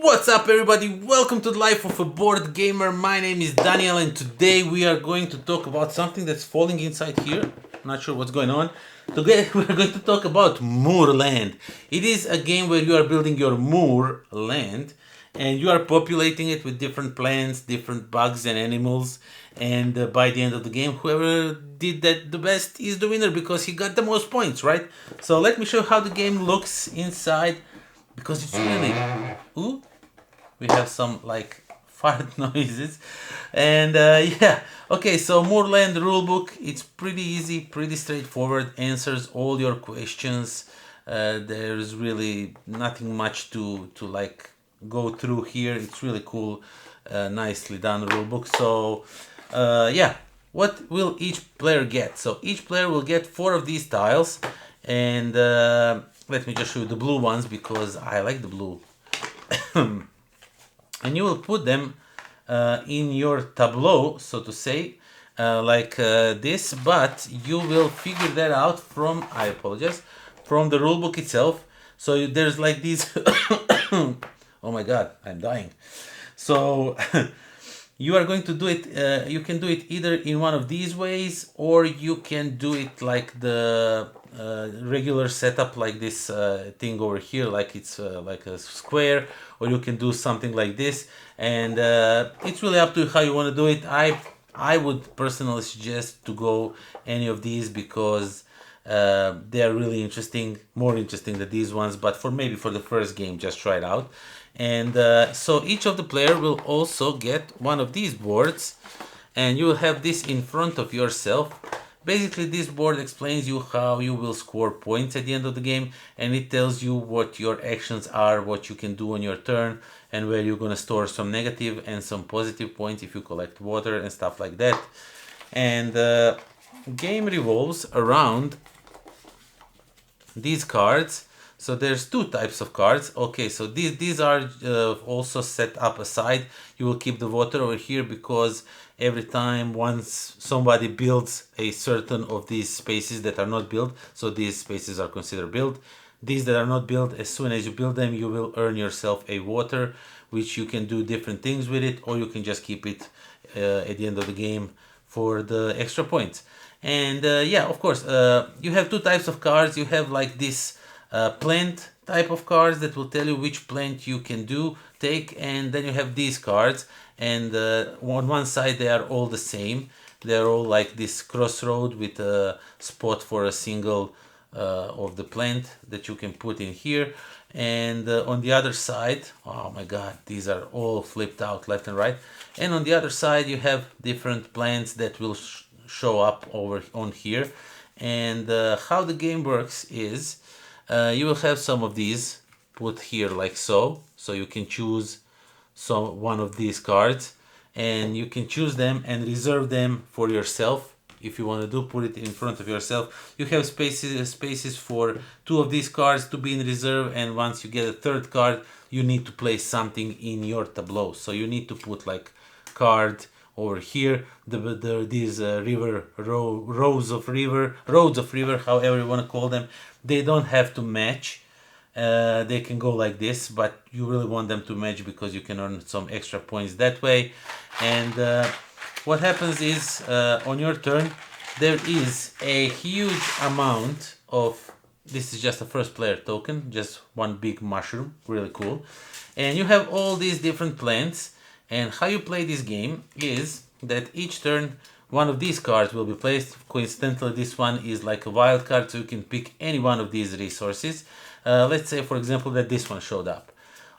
What's up everybody, welcome to the Life of a Board Gamer. My name is Daniel and today we are going to talk about something that's falling inside here. Not sure what's going on. Today we're going to talk about Moorland. It is a game where you are building your Moorland and you are populating it with different plants, different bugs and animals, and by the end of the game whoever did that the best is the winner because he got the most points, right? So let me show you how the game looks inside because it's really... Ooh, we have some like fart noises, and yeah, okay, so Moorland rulebook, it's pretty easy, pretty straightforward, answers all your questions. There's really nothing much to like go through here. It's really cool, nicely done rulebook. So yeah, what will each player get? So each player will get 4 of these tiles, and let me just show you the blue ones because I like the blue. And you will put them in your tableau, so to say, like this, but you will figure that out from, I apologize, from the rulebook itself. So there's like these oh my god, I'm dying. So you are going to do it, you can do it either in one of these ways, or you can do it like the regular setup, like this thing over here, like it's like a square, or you can do something like this, and it's really up to you how you want to do it. I would personally suggest to go any of these because they are really interesting, more interesting than these ones, but for maybe for the first game just try it out. And so each of the player will also get one of these boards, and you will have this in front of yourself. Basically, this board explains you how you will score points at the end of the game, and it tells you what your actions are, what you can do on your turn, and where you're going to store some negative and some positive points if you collect water and stuff like that. And game revolves around these cards. So there's 2 types of cards. Okay, so these are also set up aside. You will keep the water over here because every time once somebody builds a certain of these spaces that are not built, so these spaces are considered built. These that are not built, as soon as you build them, you will earn yourself a water, which you can do different things with it, or you can just keep it at the end of the game for the extra points. And yeah, of course, you have 2 types of cards. You have like this plant type of cards that will tell you which plant you can take, and then you have these cards, and on one side they are all the same. They're all like this crossroad with a spot for a single of the plant that you can put in here, and on the other side, oh my god, these are all flipped out left and right, and on the other side you have different plants that will show up over on here. And how the game works is you will have some of these put here like so you can choose one of these cards, and you can choose them and reserve them for yourself. If you want to put it in front of yourself, you have spaces for 2 of these cards to be in reserve, and once you get a 3rd card you need to place something in your tableau. So you need to put like card over here, these roads of river, however you want to call them. They don't have to match. They can go like this, but you really want them to match because you can earn some extra points that way. And what happens is on your turn there is a huge amount of, this is just a first player token, just one big mushroom, really cool, and you have all these different plants. And how you play this game is that each turn one of these cards will be placed. Coincidentally, this one is like a wild card, so you can pick any one of these resources. Let's say, for example, that this one showed up.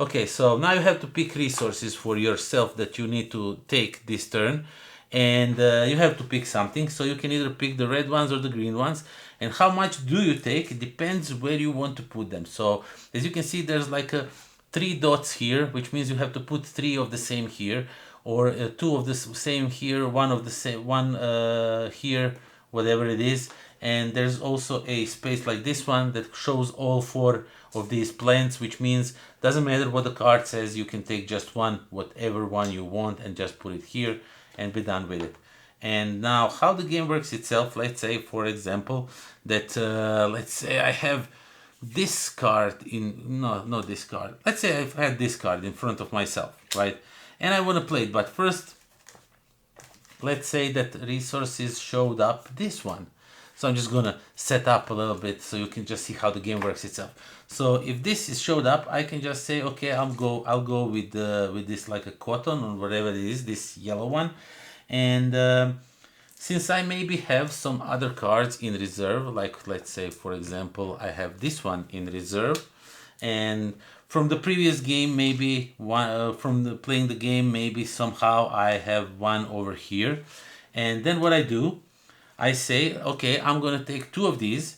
Okay, so now you have to pick resources for yourself that you need to take this turn, and you have to pick something. So you can either pick the red ones or the green ones. And how much do you take? It depends where you want to put them. So as you can see, there's like a 3 dots here, which means you have to put 3 of the same here, or 2 of the same here, 1 of the same, 1 here, whatever it is. And there's also a space like this one that shows all 4 of these plants, which means doesn't matter what the card says, you can take just one, whatever one you want, and just put it here and be done with it. And now how the game works itself, let's say for example that let's say I have this card in, no, not this card. Let's say I've had this card in front of myself, right? And I want to play it, but first, let's say that resources showed up this one. So I'm just gonna set up a little bit so you can just see how the game works itself. So if this is showed up, I can just say, okay, I'll go with this like a cotton or whatever it is, this yellow one. And since I maybe have some other cards in reserve, like let's say for example I have this one in reserve, and from the previous game maybe one playing the game, maybe somehow I have one over here, and then what I do, I say, okay, I'm gonna take 2 of these,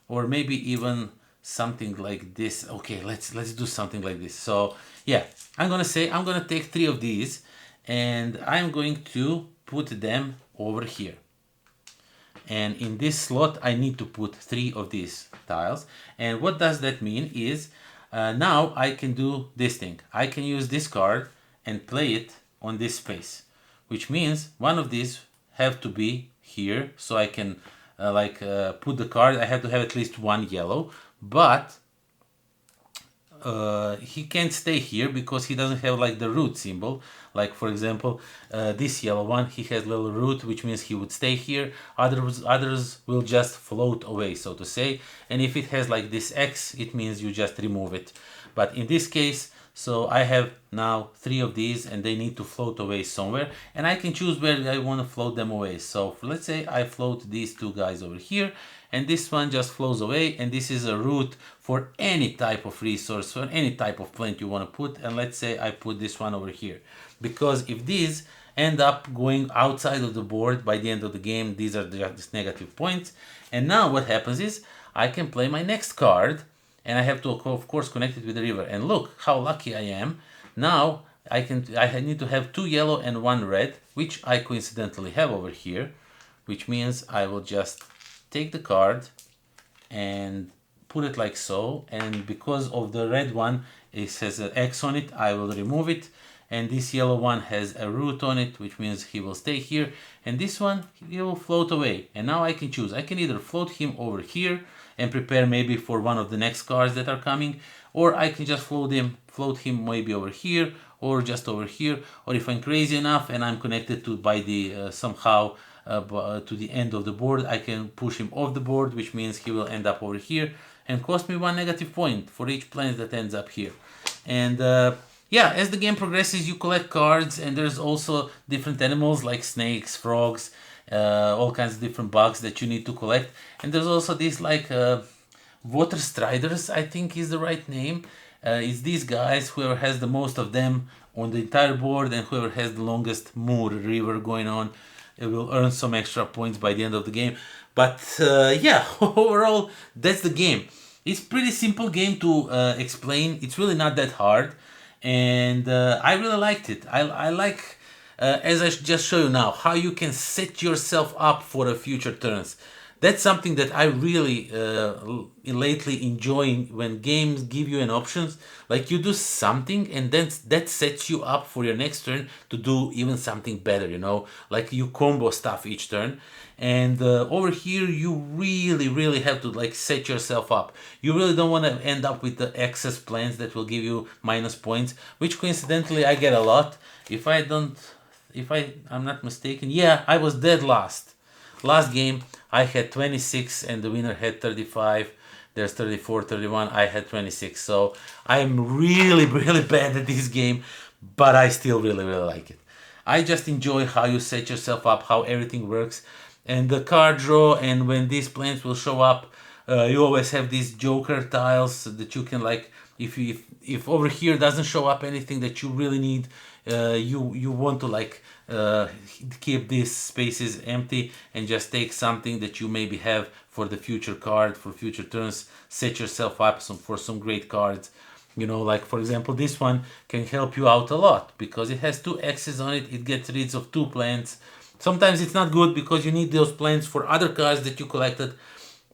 or maybe even something like this. Okay, let's do something like this. So yeah, I'm gonna say I'm gonna take 3 of these, and I'm going to put them over here. And in this slot, I need to put 3 of these tiles. And what does that mean is now I can do this thing. I can use this card and play it on this space, which means one of these have to be here, so I can put the card. I have to have at least 1 yellow, but he can't stay here because he doesn't have like the root symbol. Like for example, this yellow one, he has little root, which means he would stay here. Others will just float away, so to say. And if it has like this X, it means you just remove it. But in this case, so I have now 3 of these, and they need to float away somewhere, and I can choose where I want to float them away. So let's say I float these 2 guys over here, and this one just flows away, and this is a route for any type of resource or any type of plant you want to put. And let's say I put this one over here, because if these end up going outside of the board by the end of the game, these are just negative points. And now what happens is I can play my next card, and I have to of course connect it with the river. And look how lucky I am. Now I need to have 2 yellow and 1 red, which I coincidentally have over here, which means I will just take the card and put it like so, and because of the red one, it has an X on it, I will remove it. And this yellow one has a root on it, which means he will stay here, and this one, he will float away. And now I can choose. I can either float him over here and prepare maybe for one of the next cards that are coming, or I can just float him maybe over here, or just over here. Or if I'm crazy enough and I'm connected to by the somehow to the end of the board, I can push him off the board, which means he will end up over here and cost me 1 negative point for each plant that ends up here. And yeah, as the game progresses, you collect cards, and there's also different animals like snakes, frogs, all kinds of different bugs that you need to collect. And there's also these like water striders, I think is the right name. It's these guys, whoever has the most of them on the entire board, and whoever has the longest moor river going on, it will earn some extra points by the end of the game. But yeah, overall, that's the game. It's pretty simple game to explain. It's really not that hard, and I really liked it. I like, as I just show you now, how you can set yourself up for a future turns. That's something that I really lately enjoying, when games give you an options, like you do something and then that sets you up for your next turn to do even something better, you know, like you combo stuff each turn. And over here you really have to like set yourself up. You really don't want to end up with the excess plans that will give you minus points, which coincidentally I get a lot. If I'm not mistaken, yeah, I was dead last game. I had 26 and the winner had 35. There's 34, 31. I had 26. So I'm really bad at this game, but I still really like it. I just enjoy how you set yourself up, how everything works, and the card draw. And when these plans will show up, you always have these joker tiles that you can, like, if over here doesn't show up anything that you really need, you want to like keep these spaces empty and just take something that you maybe have for the future card, for future turns. Set yourself up for some great cards, you know, like for example this one can help you out a lot because it has 2 X's on it. It gets rid of 2 plants. Sometimes it's not good because you need those plants for other cards that you collected,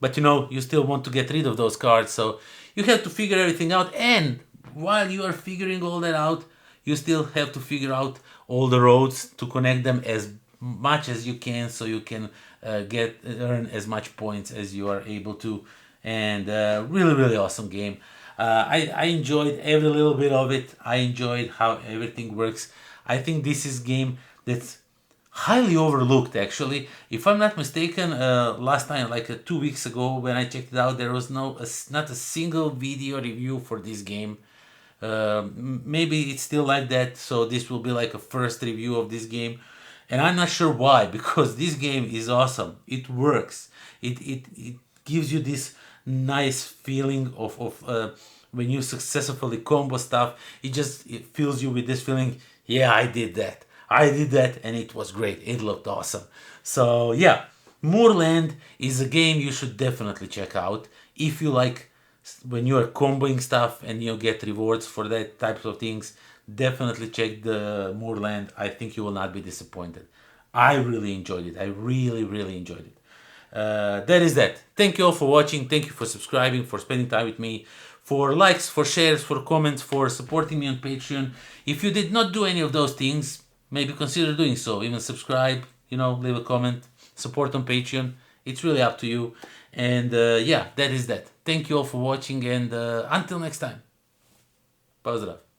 but you know, you still want to get rid of those cards, so you have to figure everything out. And while you are figuring all that out, you still have to figure out all the roads to connect them as much as you can, so you can earn as much points as you are able to. and really awesome game. I enjoyed every little bit of it. I enjoyed how everything works. I think this is game that's highly overlooked, actually. If I'm not mistaken, last time, like 2 weeks ago when I checked it out, there was not a single video review for this game. Maybe it's still like that, so this will be like a first review of this game, and I'm not sure why, because this game is awesome. It works. It gives you this nice feeling of when you successfully combo stuff. It fills you with this feeling. Yeah, I did that, and it was great. It looked awesome. So yeah, Moorland is a game you should definitely check out if you like when you are comboing stuff and you get rewards for that types of things. Definitely check the Moorland. I think you will not be disappointed. I really enjoyed it. I really enjoyed it. That is that. Thank you all for watching. Thank you for subscribing, for spending time with me, for likes, for shares, for comments, for supporting me on Patreon. If you did not do any of those things, maybe consider doing so. Even subscribe, leave a comment, support on Patreon. It's really up to you. And yeah, that is that. Thank you all for watching, and until next time. Pozdrav.